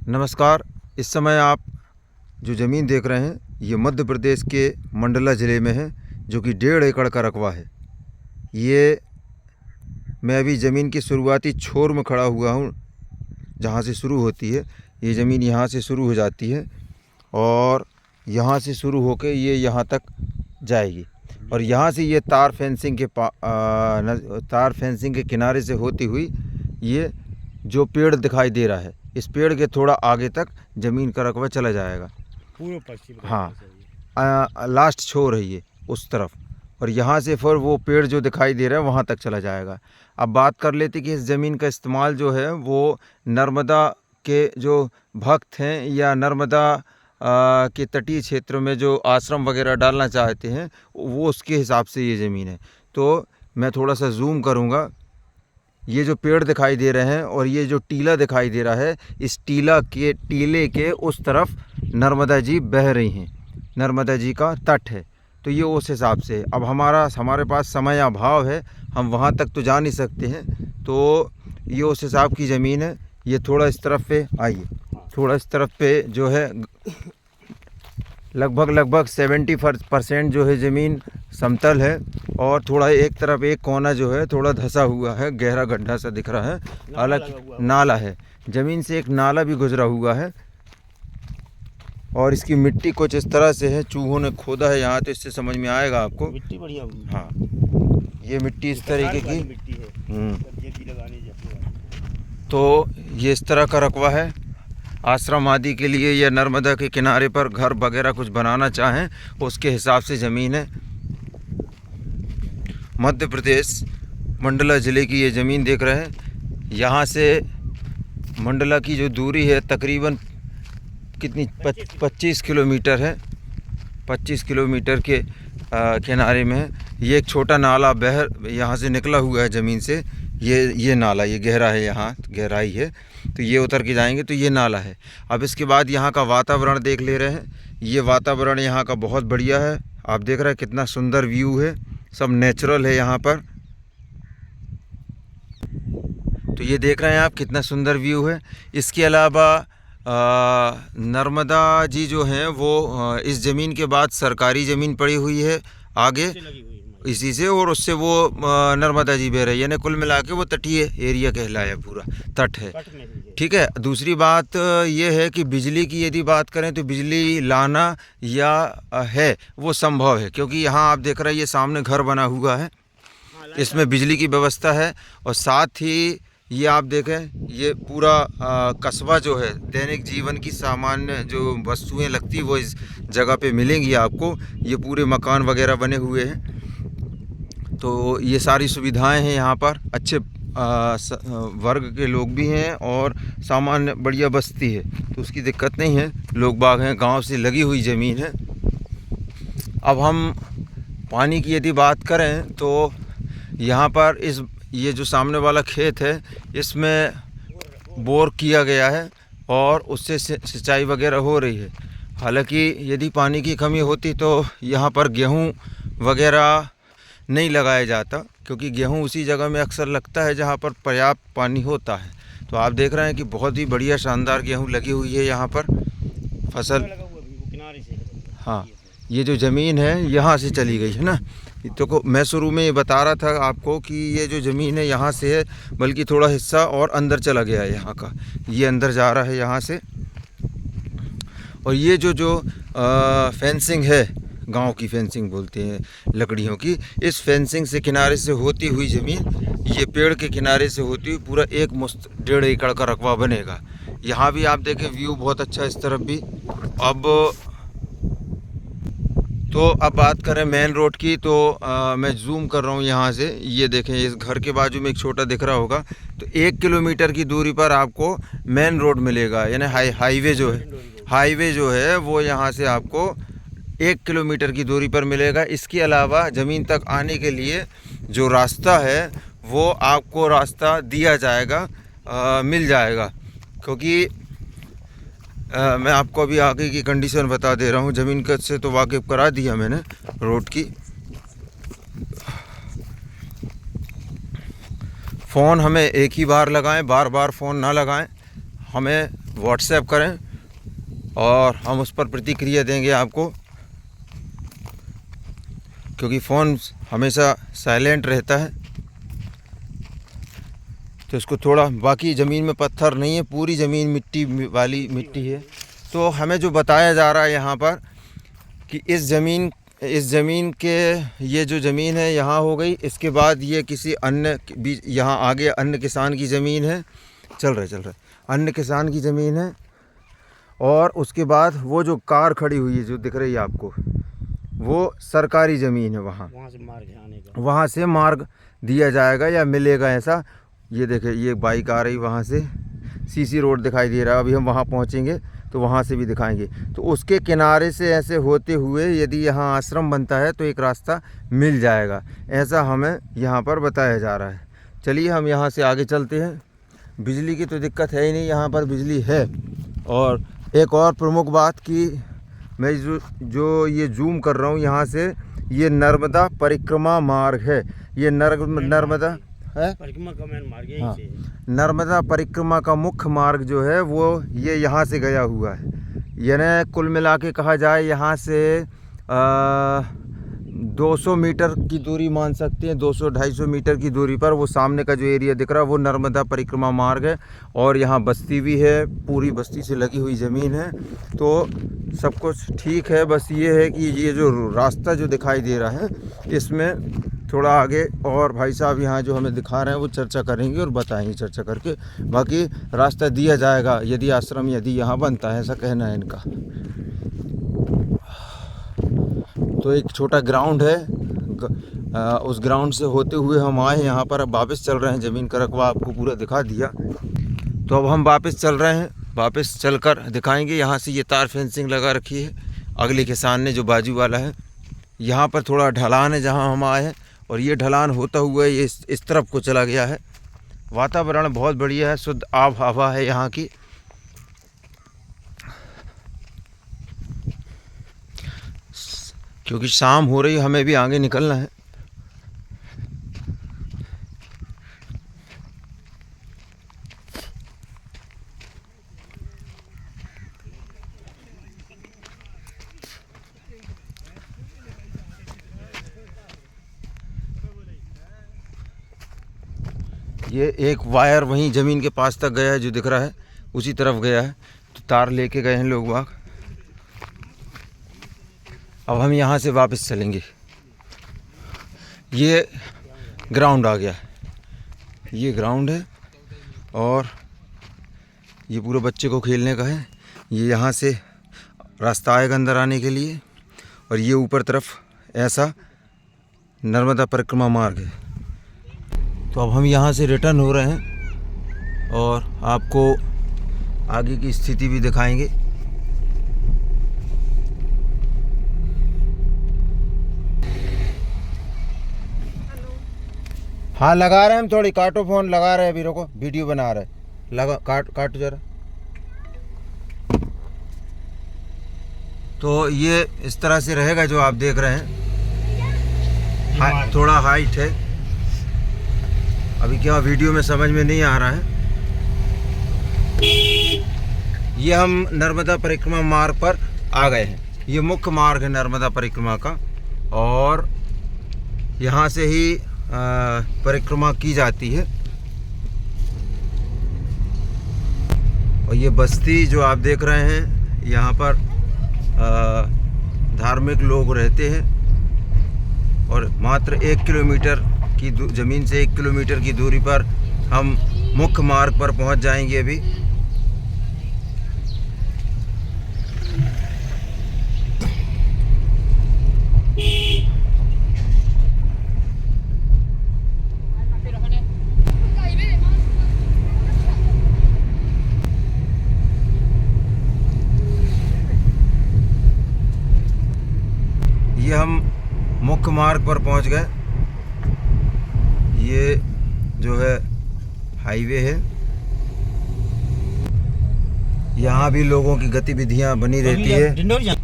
नमस्कार। इस समय आप जो ज़मीन देख रहे हैं ये मध्य प्रदेश के मंडला ज़िले में है, जो कि 1.5 एकड़ का रकबा है। ये मैं अभी ज़मीन की शुरुआती छोर में खड़ा हुआ हूँ, जहाँ से शुरू होती है ये ज़मीन। यहाँ से शुरू हो जाती है और यहाँ से शुरू होकर ये यहाँ तक जाएगी और यहाँ से ये तार फेंसिंग के किनारे से होती हुई ये जो पेड़ दिखाई दे रहा है, इस पेड़ के थोड़ा आगे तक ज़मीन का रकबा चला जाएगा। पूर्व पश्चिम। हाँ, लास्ट छोर है ये उस तरफ, और यहाँ से फिर वो पेड़ जो दिखाई दे रहा है वहाँ तक चला जाएगा। अब बात कर लेते कि इस ज़मीन का इस्तेमाल जो है वो नर्मदा के जो भक्त हैं या नर्मदा के तटीय क्षेत्र में जो आश्रम वगैरह डालना चाहते हैं, वो उसके हिसाब से ये ज़मीन है। तो मैं थोड़ा सा जूम करूँगा। ये जो पेड़ दिखाई दे रहे हैं और ये जो टीला दिखाई दे रहा है, इस टीले के उस तरफ नर्मदा जी बह रही हैं, नर्मदा जी का तट है। तो ये उस हिसाब से अब हमारे पास समय अभाव है, हम वहाँ तक तो जा नहीं सकते हैं। तो ये उस हिसाब की ज़मीन है। ये थोड़ा इस तरफ पे आइए, थोड़ा इस तरफ पे जो है लगभग 70% जो है ज़मीन समतल है, और थोड़ा एक तरफ एक कोना जो है थोड़ा धंसा हुआ है, गहरा गड्ढा सा दिख रहा है। हालांकि नाला है, ज़मीन से एक नाला भी गुजरा हुआ है। और इसकी मिट्टी कुछ इस तरह से है, चूहों ने खोदा है यहाँ, तो इससे समझ में आएगा आपको। मिट्टी बढ़िया। हाँ, ये मिट्टी इस तरीके की मिट्टी है। तो ये इस तरह का रकबा है। आश्रम आदि के लिए या नर्मदा के किनारे पर घर वगैरह कुछ बनाना चाहें, उसके हिसाब से ज़मीन है। मध्य प्रदेश मंडला ज़िले की ये ज़मीन देख रहे हैं। यहाँ से मंडला की जो दूरी है तकरीबन कितनी 25 किलोमीटर है। 25 किलोमीटर के किनारे में है। ये एक छोटा नाला यहाँ से निकला हुआ है ज़मीन से। ये नाला ये गहरा है, यहाँ गहराई है, तो ये उतर के जाएंगे तो ये नाला है। अब इसके बाद यहाँ का वातावरण देख ले रहे हैं। ये वातावरण यहाँ का बहुत बढ़िया है। आप देख रहे हैं कितना सुंदर व्यू है, सब नेचुरल है यहाँ पर। तो ये देख रहे हैं आप कितना सुंदर व्यू है। इसके अलावा नर्मदा जी जो हैं वो इस ज़मीन के बाद सरकारी ज़मीन पड़ी हुई है आगे इसी से, और उससे वो नर्मदा जी बह रही है, यानी कुल मिला के वो तटीय एरिया कहलाया, पूरा तट है। ठीक है। दूसरी बात ये है कि बिजली की यदि बात करें तो बिजली लाना या है वो संभव है, क्योंकि यहाँ आप देख रहे हैं ये सामने घर बना हुआ है, इसमें बिजली की व्यवस्था है। और साथ ही ये आप देखें ये पूरा कस्बा जो है, दैनिक जीवन की सामान्य जो वस्तुएं लगती वो इस जगह पे मिलेंगी आपको। ये पूरे मकान वगैरह बने हुए हैं, तो ये सारी सुविधाएं हैं यहाँ पर। अच्छे वर्ग के लोग भी हैं और सामान्य बढ़िया बस्ती है, तो उसकी दिक्कत नहीं है। लोग बाग हैं, गांव से लगी हुई ज़मीन है। अब हम पानी की यदि बात करें तो यहाँ पर ये जो सामने वाला खेत है, इसमें बोर किया गया है और उससे सिंचाई वगैरह हो रही है। हालांकि यदि पानी की कमी होती तो यहाँ पर गेहूँ वगैरह नहीं लगाया जाता, क्योंकि गेहूँ उसी जगह में अक्सर लगता है जहाँ पर पर्याप्त पानी होता है। तो आप देख रहे हैं कि बहुत ही बढ़िया शानदार गेहूँ लगी हुई है यहाँ पर फसल। हाँ, ये जो ज़मीन है यहाँ से चली गई है ना। तो मैं शुरू में ये बता रहा था आपको कि ये जो ज़मीन है यहाँ से है, बल्कि थोड़ा हिस्सा और अंदर चला गया है यहाँ का, ये अंदर जा रहा है यहाँ से। और ये जो फेंसिंग है, गांव की फेंसिंग बोलते हैं लकड़ियों की, इस फेंसिंग से किनारे से होती हुई ज़मीन, ये पेड़ के किनारे से होती हुई पूरा 1.5 एकड़ का रकबा बनेगा। यहाँ भी आप देखें व्यू बहुत अच्छा, इस तरफ भी। अब बात करें मेन रोड की तो मैं जूम कर रहा हूँ यहाँ से। ये देखें, इस घर के बाजू में एक छोटा दिख रहा होगा, तो 1 किलोमीटर की दूरी पर आपको मेन रोड मिलेगा, यानी हाईवे जो है वो यहाँ से आपको 1 किलोमीटर की दूरी पर मिलेगा। इसके अलावा ज़मीन तक आने के लिए जो रास्ता है वो आपको रास्ता दिया जाएगा, मिल जाएगा। क्योंकि मैं आपको अभी आगे की कंडीशन बता दे रहा हूँ। ज़मीन का से तो वाकिफ़ करा दिया मैंने रोड की। फ़ोन हमें एक ही बार लगाएं, बार बार फ़ोन ना लगाएं। हमें व्हाट्सएप करें और हम उस पर प्रतिक्रिया देंगे आपको, क्योंकि फ़ोन हमेशा साइलेंट रहता है। तो इसको थोड़ा, बाकी ज़मीन में पत्थर नहीं है, पूरी ज़मीन मिट्टी वाली मिट्टी है। तो हमें जो बताया जा रहा है यहाँ पर कि इस ज़मीन के, ये जो ज़मीन है यहाँ हो गई, इसके बाद ये किसी अन्य भी, यहाँ आगे अन्य किसान की ज़मीन है, चल रहा है, अन्य किसान की ज़मीन है। और उसके बाद वो जो कार खड़ी हुई है जो दिख रही है आपको, वो सरकारी ज़मीन है। वहाँ से मार्ग है आने का, वहाँ से मार्ग दिया जाएगा या मिलेगा ऐसा। ये देखिए, ये बाइक आ रही वहाँ से, सीसी रोड दिखाई दे रहा है। अभी हम वहाँ पहुँचेंगे तो वहाँ से भी दिखाएंगे। तो उसके किनारे से ऐसे होते हुए यदि यहाँ आश्रम बनता है तो एक रास्ता मिल जाएगा, ऐसा हमें यहाँ पर बताया जा रहा है। चलिए हम यहाँ से आगे चलते हैं। बिजली की तो दिक्कत है ही नहीं, यहाँ पर बिजली है। और एक और प्रमुख बात कि मैं जो ये जूम कर रहा हूँ यहाँ से, ये नर्मदा परिक्रमा मार्ग है। ये नर्मदा है, परिक्रमा का मेन मार्ग हाँ, यहीं से है। नर्मदा परिक्रमा का मुख्य मार्ग जो है वो ये यहाँ से गया हुआ है। यानी कुल मिला के कहा जाए यहाँ से 200 मीटर की दूरी मान सकते हैं, 200-250 मीटर की दूरी पर वो सामने का जो एरिया दिख रहा है वो नर्मदा परिक्रमा मार्ग है। और यहाँ बस्ती भी है, पूरी बस्ती से लगी हुई ज़मीन है। तो सब कुछ ठीक है, बस ये है कि ये जो रास्ता जो दिखाई दे रहा है इसमें थोड़ा आगे और भाई साहब यहाँ जो हमें दिखा रहे हैं वो चर्चा करेंगे और बताएंगे चर्चा करके। बाकी रास्ता दिया जाएगा यदि आश्रम यदि यहाँ बनता है, ऐसा कहना है इनका। तो एक छोटा ग्राउंड है, उस ग्राउंड से होते हुए हम आए यहाँ पर। अब वापस चल रहे हैं, ज़मीन का रकबा आपको पूरा दिखा दिया। तो अब हम वापस चल रहे हैं, वापस चलकर दिखाएंगे। यहाँ से ये तार फेंसिंग लगा रखी है अगले किसान ने, जो बाजू वाला है। यहाँ पर थोड़ा ढलान है जहाँ हम आए हैं, और ये ढलान होता हुआ ये इस तरफ को चला गया है। वातावरण बहुत बढ़िया है, शुद्ध आब हवा है यहाँ की। क्योंकि शाम हो रही है, हमें भी आगे निकलना है। ये एक वायर वहीं ज़मीन के पास तक गया है, जो दिख रहा है उसी तरफ गया है। तो तार लेके गए हैं लोग वहाँ। अब हम यहाँ से वापस चलेंगे। ये ग्राउंड आ गया, ये ग्राउंड है और ये पूरे बच्चे को खेलने का है। ये यहाँ से रास्ता आएगा अंदर आने के लिए, और ये ऊपर तरफ ऐसा नर्मदा परिक्रमा मार्ग है। तो अब हम यहाँ से रिटर्न हो रहे हैं और आपको आगे की स्थिति भी दिखाएंगे। हाँ लगा रहे हैं हम, थोड़ी काटो फोन, लगा रहे हैं अभी, रुको वीडियो बना रहे हैं, लगा काटो जरा। तो ये इस तरह से रहेगा जो आप देख रहे हैं। थोड़ा हाइट है, अभी क्या वीडियो में समझ में नहीं आ रहा है। ये हम नर्मदा परिक्रमा मार्ग पर आ गए हैं। ये मुख्य मार्ग है नर्मदा परिक्रमा का, और यहाँ से ही परिक्रमा की जाती है। और ये बस्ती जो आप देख रहे हैं, यहाँ पर धार्मिक लोग रहते हैं। और मात्र 1 किलोमीटर की ज़मीन से 1 किलोमीटर की दूरी पर हम मुख्य मार्ग पर पहुंच जाएंगे अभी। ये हम मुख्य मार्ग पर पहुंच गए। ये जो है हाईवे है, यहाँ भी लोगों की गतिविधियाँ बनी रहती है।